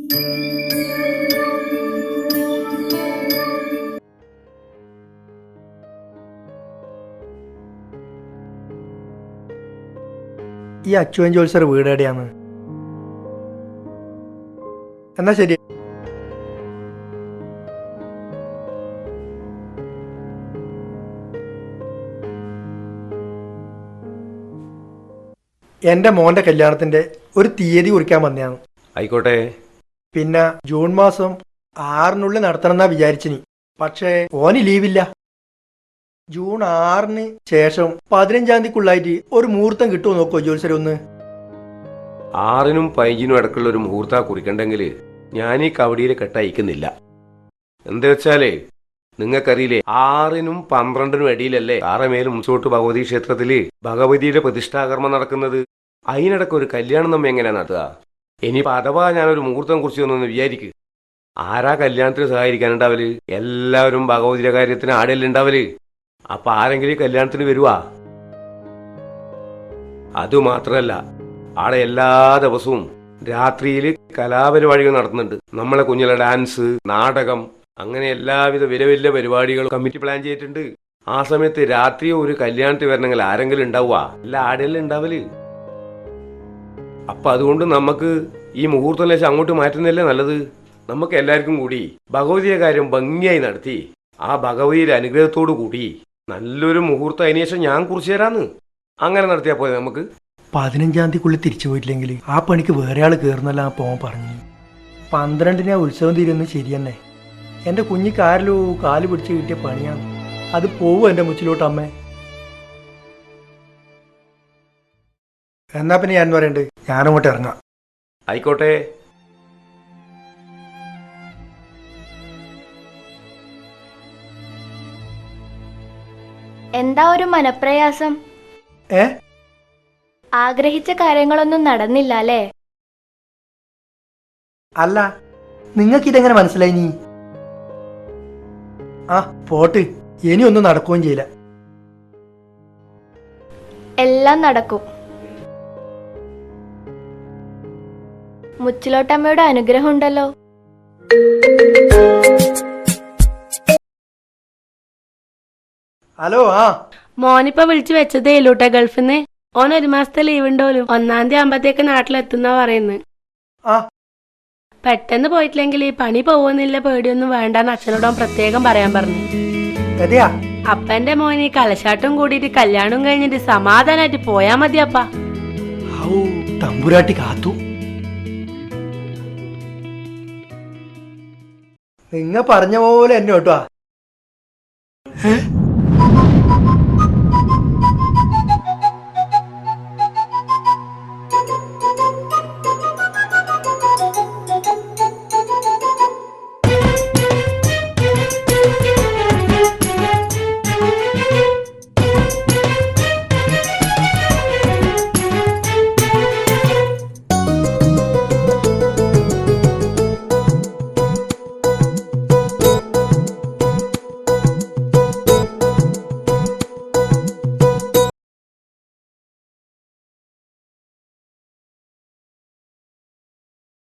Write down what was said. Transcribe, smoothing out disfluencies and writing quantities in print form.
ഈ അച്ചുവൻ ജോത്സർ വീട് എവിടെയാണ്? എന്നാ ശരി. എന്റെ മോന്റെ കല്യാണത്തിന്റെ ഒരു തീയതി കുറിക്കാൻ വന്നതാണ്. ആയിക്കോട്ടെ. പിന്നെ ജൂൺ മാസം 6-നുള്ളിൽ നടത്തണമെന്നാ വിചാരിച്ചിനി. പക്ഷേ ഓന് ലീവില്ല. ജൂൺ 6-ന് ശേഷം 15-ാം തീയതിക്കുള്ളായിട്ട് ഒരു മുഹൂർത്തം കിട്ടുമോ നോക്കോ ജോത്സരം ഒന്ന്? 6-നും 15-നും ഇടക്കുള്ള ഒരു മുഹൂർത്ത കുറിക്കണ്ടെങ്കിൽ ഞാൻ ഈ കവടിയിൽ കെട്ടയക്കുന്നില്ല. എന്താ വെച്ചാലേ നിങ്ങൾക്കറിയില്ലേ, 6-നും 12-നും ഇടയിലല്ലേ ആറമേൽ മുൻസോട്ട് ഭഗവതി ക്ഷേത്രത്തില് ഭഗവതിയുടെ പ്രതിഷ്ഠാകർമ്മം നടക്കുന്നത്. അതിനിടക്ക് ഒരു കല്യാണം നമ്മ എങ്ങനെയാ നടത്തുക? ഇനിയിപ്പോ അഥവാ ഞാനൊരു മുഹൂർത്തം കുറിച്ച് വന്നൊന്ന് വിചാരിക്ക്, ആരാ കല്യാണത്തിന് സഹായിക്കാനുണ്ടാവല്? എല്ലാവരും ഭഗവതിയുടെ കാര്യത്തിന് ആടെയല്ലുണ്ടാവല്. അപ്പൊ ആരെങ്കിലും കല്യാണത്തിന് വരുവാ? അതുമാത്രല്ല, ആടെ എല്ലാ ദിവസവും രാത്രിയില് കലാപരിപാടികൾ നടത്തുന്നുണ്ട്. നമ്മളെ കുഞ്ഞുങ്ങളെ ഡാൻസ്, നാടകം, അങ്ങനെ എല്ലാവിധ വലിയ വലിയ പരിപാടികളും കമ്മിറ്റി പ്ലാൻ ചെയ്തിട്ടുണ്ട്. ആ സമയത്ത് രാത്രി ഒരു കല്യാണത്തിന് വരണമെങ്കിൽ ആരെങ്കിലും ഉണ്ടാവുക? എല്ലാ ആടെല്ലാം ഉണ്ടാവല്. അപ്പൊ അതുകൊണ്ട് നമുക്ക് ഈ മുഹൂർത്തം ലേശം അങ്ങോട്ട് മാറ്റുന്നതല്ലേ നല്ലത്. നമുക്ക് എല്ലാവർക്കും കൂടി ഭഗവതിയുടെ കാര്യം ഭംഗിയായി നടത്തി ആ ഭഗവതിയുടെ അനുഗ്രഹത്തോടു കൂടി നല്ലൊരു മുഹൂർത്തം അതിനുശേഷം ഞാൻ കുറിച്ചു തരാന്ന്. അങ്ങനെ നടത്തിയാൽ പോരെ നമുക്ക്? 15-ാം തീയതിക്കുള്ളിൽ തിരിച്ചു പോയിട്ടില്ലെങ്കിൽ ആ പണിക്ക് വേറെ ആൾ കയറുന്നല്ല ആ പോവാൻ പറഞ്ഞു. 12-ന് ആ ഉത്സവം തീരുന്നത് ശരി തന്നെ. എൻ്റെ കുഞ്ഞിക്ക് ആരിലോ കാല് പിടിച്ച് കിട്ടിയ പണിയാണ്. അത് പോവും എൻ്റെ മുച്ചിലോട്ട് അമ്മേ. എന്നാ പിന്നെ ഞാൻ പറയണ്ട്, ഞാനങ്ങോട്ട് ഇറങ്ങാം. ആയിക്കോട്ടെ. എന്താ ഒരു മനപ്രയാസം? ആഗ്രഹിച്ച കാര്യങ്ങളൊന്നും നടന്നില്ല അല്ലേ? അല്ല, നിങ്ങൾക്കിതെങ്ങനെ മനസ്സിലായി? നീ പോട്ട്, ഇനിയൊന്നും നടക്കുകയും ചെയ്യില്ല. എല്ലാം നടക്കും. മുച്ചിലോട്ടമ്മയുടെ അനുഗ്രഹം ഉണ്ടല്ലോ. ഹലോ. മോനിപ്പോ വിളിച്ചു വെച്ചതേ ഇല്ലൂട്ടെ ഗൾഫിന്ന്. ഓൻ 1 മാസത്തെ ലീവ് ഉണ്ടോലും 1-ാം തീയതി ആകുമ്പത്തേക്ക് നാട്ടിലെത്തുന്ന പറയുന്നത്. പെട്ടെന്ന് പോയിട്ടില്ലെങ്കിൽ ഈ പണി പോകുന്നില്ല, പേടിയൊന്നും വേണ്ടെന്ന് അച്ഛനോട് പ്രത്യേകം പറയാൻ പറഞ്ഞു. അപ്പന്റെ മോന് ഈ കലശാട്ടും കൂടിയിട്ട് കല്യാണം കഴിഞ്ഞിട്ട് സമാധാനായിട്ട് പോയാ മതിയപ്പാ. തമ്പുരാട്ടി കാത്തു. നിങ്ങ പറഞ്ഞ പോലെ എന്നെ കേട്ടോ.